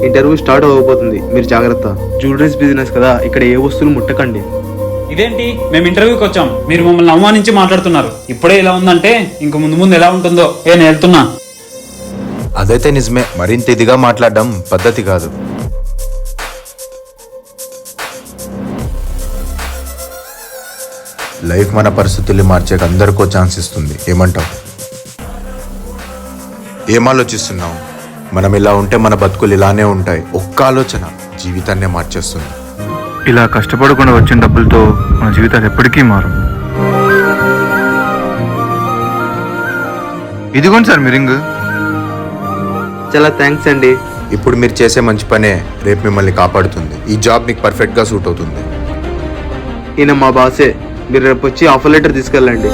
Interview start అవ్వబోతుంది, మీరు జాగ్రత్త. జ్యువెలరీస్ బిజినెస్ కదా, ఇక్కడ ఏ వస్తువులు ముట్టకండి. ఇదేంటి, మేము ఇంటర్వ్యూకి వచ్చాం, మీరు మమ్మల్ని అవమానించి మాట్లాడుతున్నారు. ఇప్పుడే ఇలా ఉందంటే ఇంక ముందు ముందు ఎలా ఉంటుందో. నేను వెళ్తున్నా. అదైతే నిజమే, మరింత ఇదిగా మాట్లాడడం పద్ధతి కాదు. లైఫ్ మన పరిస్థితుల్ని మార్చేకి అందరికో ఛాన్స్ ఇస్తుంది. ఏమంటావు? ఏం ఆలోచిస్తున్నావు? మనం ఇలా ఉంటే మన బతుకులు ఇలానే ఉంటాయి. ఒక్క ఆలోచన జీవితాన్నే మార్చేస్తుంది. ఇలా కష్టపడకుండా వచ్చిన డబ్బులతో మన జీవితాలు ఎప్పటికీ మారు. ఇదిగోండి సార్ మీ రింగ్. చాలా థ్యాంక్స్ అండి. ఇప్పుడు మీరు చేసే మంచి పనే రేపు మిమ్మల్ని కాపాడుతుంది. ఈ జాబ్ మీకు పర్ఫెక్ట్గా సూట్ అవుతుంది. ఈయన మా బాసే, మీరు రేపు వచ్చి ఆఫర్ లెటర్ తీసుకెళ్ళండి.